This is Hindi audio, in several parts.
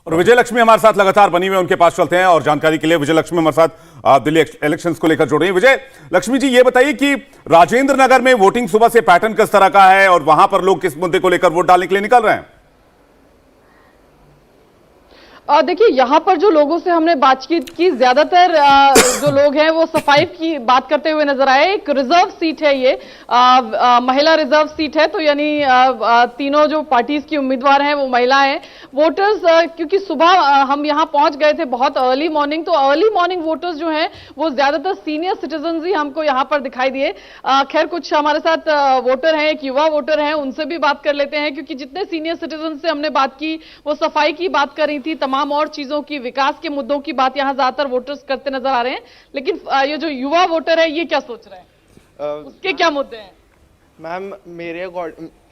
और विजय लक्ष्मी हमारे साथ लगातार बनी हुई, उनके पास चलते हैं और जानकारी के लिए विजय लक्ष्मी हमारे साथ दिल्ली इलेक्शंस को लेकर जुड़ रही है। विजय लक्ष्मी जी, ये बताइए कि राजेंद्र नगर में वोटिंग सुबह से पैटर्न किस तरह का है और वहां पर लोग किस मुद्दे को लेकर वोट डालने के लिए निकल रहे हैं? देखिए, यहाँ पर जो लोगों से हमने बातचीत की, ज्यादातर जो लोग हैं वो सफाई की बात करते हुए नजर आए। एक रिजर्व सीट है ये, महिला रिजर्व सीट है, तो यानी तीनों जो पार्टीज की उम्मीदवार हैं वो महिला हैं। वोटर्स क्योंकि सुबह हम यहाँ पहुंच गए थे बहुत अर्ली मॉर्निंग, तो अर्ली मॉर्निंग वोटर्स जो हैं वो ज्यादातर सीनियर सिटीजन ही हमको यहाँ पर दिखाई दिए। खैर, कुछ हमारे साथ वोटर हैं, एक युवा वोटर हैं, उनसे भी बात कर लेते हैं, क्योंकि जितने सीनियर सिटीजन से हमने बात की वो सफाई की बात कर रही थी, तमाम और चीजों की, विकास के मुद्दों की बात यहां ज्यादातर वोटर्स करते नजर आ रहे हैं। लेकिन ये जो युवा वोटर है ये क्या सोच रहे हैं, उसके क्या मुद्दे हैं? मैम,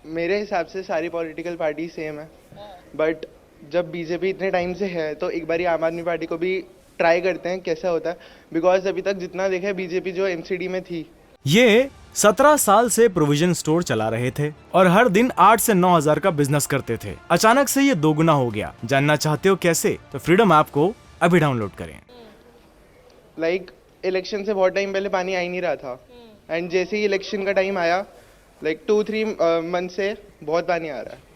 मेरे हिसाब से सारी पॉलिटिकल पार्टी सेम है, बट जब बीजेपी इतने टाइम से है तो एक बार आम आदमी पार्टी को भी ट्राई करते हैं कैसा होता है, बिकॉज अभी तक जितना देखा है बीजेपी जो एमसीडी में थी। ये 17 साल से प्रोविजन स्टोर चला रहे थे और हर दिन 8 से 9 हजार का बिजनेस करते थे। अचानक से ये दोगुना हो गया। जानना चाहते हो कैसे? तो फ्रीडम ऐप को अभी डाउनलोड करें। लाइक इलेक्शन से बहुत टाइम पहले पानी आ ही नहीं रहा था, एंड जैसे ही इलेक्शन का टाइम आया, लाइक 2-3 मंथ से बहुत पानी आ रहा है।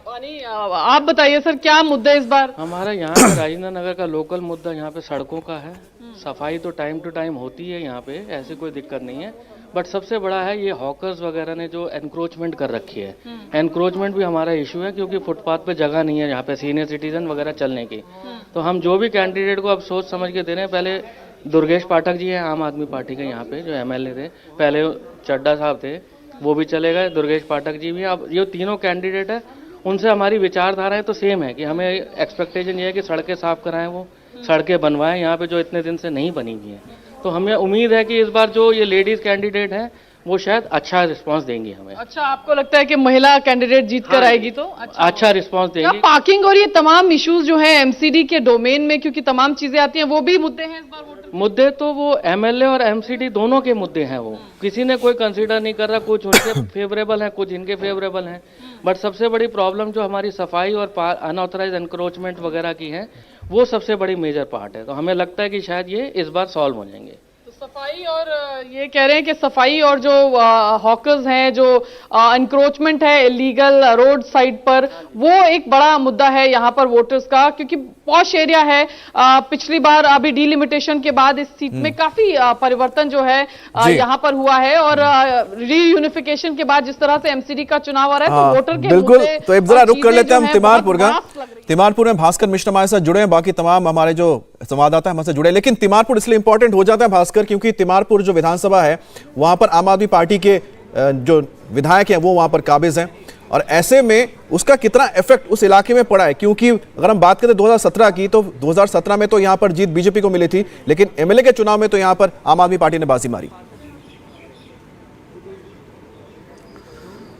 पानी, आप बताइए सर, क्या मुद्दा इस बार? हमारा यहाँ पे राजेंद्र नगर का लोकल मुद्दा यहाँ पे सड़कों का है। सफाई तो टाइम टू टाइम होती है यहाँ पे, ऐसी कोई दिक्कत नहीं है, बट सबसे बड़ा है ये हॉकर्स वगैरह ने जो एनक्रोचमेंट कर रखी है। एनक्रोचमेंट भी हमारा इशू है, क्योंकि फुटपाथ पे जगह नहीं है यहाँ पे सीनियर सिटीजन वगैरह चलने की। तो हम जो भी कैंडिडेट को अब सोच समझ के दे रहे हैं। पहले दुर्गेश पाठक जी हैं आम आदमी पार्टी के यहाँ पे जो एमएलए थे, पहले चड्डा साहब थे, वो भी चले गए, दुर्गेश पाठक जी भी। अब ये तीनों कैंडिडेट है, उनसे हमारी विचारधाराएं तो सेम है कि हमें एक्सपेक्टेशन ये है कि सड़कें साफ कराएं, वो सड़कें बनवाएं यहाँ पे जो इतने दिन से नहीं बनी हुई हैं। तो हमें उम्मीद है कि इस बार जो ये लेडीज कैंडिडेट हैं वो शायद अच्छा रिस्पांस देंगी हमें। अच्छा, आपको लगता है कि महिला कैंडिडेट जीत कर आएगी तो अच्छा रिस्पांस देंगी? पार्किंग और ये तमाम इश्यूज जो हैं एमसीडी के डोमेन में, क्योंकि तमाम चीजें आती हैं, वो भी मुद्दे हैं इस बार वोटर? मुद्दे तो वो एमएलए और एमसीडी दोनों के मुद्दे हैं, वो किसी ने कोई कंसीडर नहीं कर रहा। कुछ उनके फेवरेबल है, कुछ इनके फेवरेबल हैं, बट सबसे बड़ी प्रॉब्लम जो हमारी सफाई और अनऑथराइज एनक्रोचमेंट वगैरह की है, वो सबसे बड़ी मेजर पार्ट है। तो हमें लगता है कि शायद ये इस बार सॉल्व हो जाएंगे। सफाई, और ये कह रहे हैं कि सफाई और जो हॉकर्स हैं, जो एनक्रोचमेंट है इलीगल रोड साइड पर, वो एक बड़ा मुद्दा है यहाँ पर वोटर्स का, क्योंकि पॉश एरिया है। पिछली बार अभी डिलिमिटेशन के बाद इस सीट में काफी परिवर्तन जो है यहाँ पर हुआ है, और रीयूनिफिकेशन के बाद जिस तरह से एमसीडी का चुनाव आ रहा है, तो वोटर के बिल्कुल। तो एक जरा रुक कर लेते हैं हम तिमारपुर का। तिमारपुर में भास्कर मिश्र हमारे साथ जुड़े हैं, बाकी तमाम हमारे जो संवाददाता हमारे जुड़े, लेकिन तिमारपुर इसलिए इंपॉर्टेंट हो जाता है भास्कर, क्योंकि तिमारपुर जो विधानसभा है वहां पर आम आदमी पार्टी के जो विधायक हैं वो वहां पर काबिज हैं, और ऐसे में उसका कितना इफेक्ट उस इलाके में पड़ा है। क्योंकि अगर हम बात करें 2017 की, तो 2017 में तो यहां पर जीत बीजेपी को मिली थी, लेकिन एमएलए के चुनाव में तो यहां पर आम आदमी पार्टी ने बाजी मारी।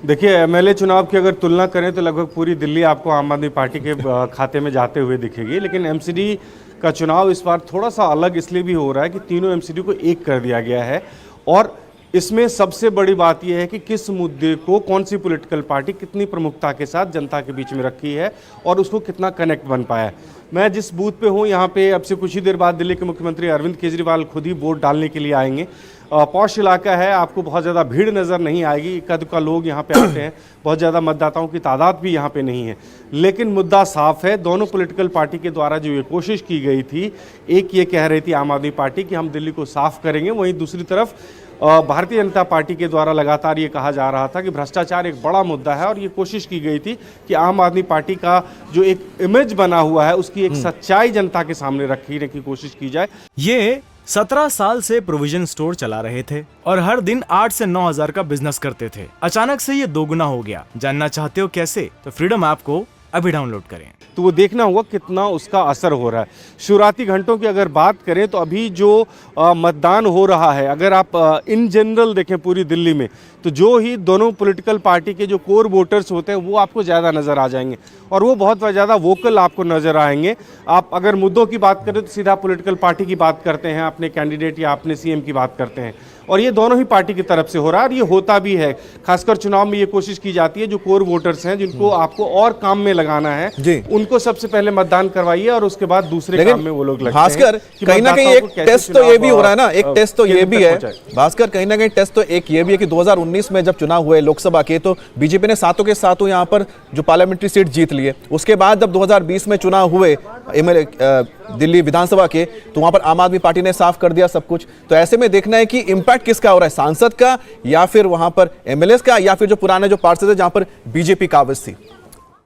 देखिए, एमएलए चुनाव की अगर तुलना करें तो लगभग पूरी दिल्ली आपको आम आदमी पार्टी के खाते में जाते हुए दिखेगी, लेकिन एमसीडी का चुनाव इस बार थोड़ा सा अलग इसलिए भी हो रहा है कि तीनों एमसीडी को एक कर दिया गया है, और इसमें सबसे बड़ी बात यह है कि किस मुद्दे को कौन सी पॉलिटिकल पार्टी कितनी प्रमुखता के साथ जनता के बीच में रखी है और उसको कितना कनेक्ट बन पाया है। मैं जिस बूथ पे हूँ यहाँ पे अब से कुछ ही देर बाद दिल्ली के मुख्यमंत्री अरविंद केजरीवाल खुद ही वोट डालने के लिए आएंगे। पॉश इलाका है, आपको बहुत ज़्यादा भीड़ नज़र नहीं आएगी, इक्का दुक्का लोग यहाँ पे आते हैं, बहुत ज़्यादा मतदाताओं की तादाद भी यहाँ पे नहीं है, लेकिन मुद्दा साफ है। दोनों पॉलिटिकल पार्टी के द्वारा जो ये कोशिश की गई थी, एक ये कह रही थी आम आदमी पार्टी कि हम दिल्ली को साफ करेंगे, वहीं दूसरी तरफ भारतीय जनता पार्टी के द्वारा लगातार ये कहा जा रहा था कि भ्रष्टाचार एक बड़ा मुद्दा है, और ये कोशिश की गई थी कि आम आदमी पार्टी का जो एक इमेज बना हुआ है उसकी एक सच्चाई जनता के सामने रखने की कोशिश की जाए। ये 17 साल से प्रोविजन स्टोर चला रहे थे और हर दिन 8 से 9 हजार का बिजनेस करते थे। अचानक से ये दोगुना हो गया। जानना चाहते हो कैसे? तो फ्रीडम ऐप को अभी डाउनलोड करें। तो वो देखना होगा कितना उसका असर हो रहा है। शुरुआती घंटों की अगर बात करें तो अभी जो मतदान हो रहा है, अगर आप इन जनरल देखें पूरी दिल्ली में, तो जो ही दोनों पॉलिटिकल पार्टी के जो कोर वोटर्स होते हैं वो आपको ज़्यादा नज़र आ जाएंगे और वो बहुत ज़्यादा वोकल आपको नज़र आएंगे। आप अगर मुद्दों की बात करें तो सीधा पॉलिटिकल पार्टी की बात करते हैं, अपने कैंडिडेट या अपने सीएम की बात करते हैं और ये दोनों ही पार्टी की तरफ से हो रहा है और ये होता भी है। खासकर चुनाव में ये कोशिश की जाती है जो कोर वोटर्स हैं जिनको आपको और काम में लगाना है उनको सबसे पहले मतदान करवाइए और उसके बाद दूसरे काम में वो लोग लगते हैं। भास्कर, कहीं ना कहीं एक टेस्ट तो ये भी हो रहा है ना, एक टेस्ट तो ये भी है भास्कर, कहीं ना कहीं टेस्ट तो एक ये भी है कि 2019 में जब चुनाव हुए लोकसभा के तो बीजेपी ने सातों के सातों यहाँ पर जो पार्लियामेंट्री सीट जीत लिए। उसके बाद जब 2020 में चुनाव हुए दिल्ली विधानसभा के तो वहां पर आम आदमी पार्टी ने साफ कर दिया सब कुछ। तो ऐसे में देखना है कि इंपैक्ट किसका हो रहा है, सांसद का या फिर वहां पर एमएलए का या फिर जो पुराने जो पार्षद है जहां पर बीजेपी काबिज थी।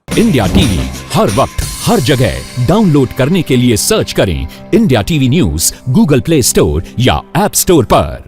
इंडिया टीवी हर वक्त हर जगह डाउनलोड करने के लिए सर्च करें India TV news Google play store या ऐप स्टोर पर।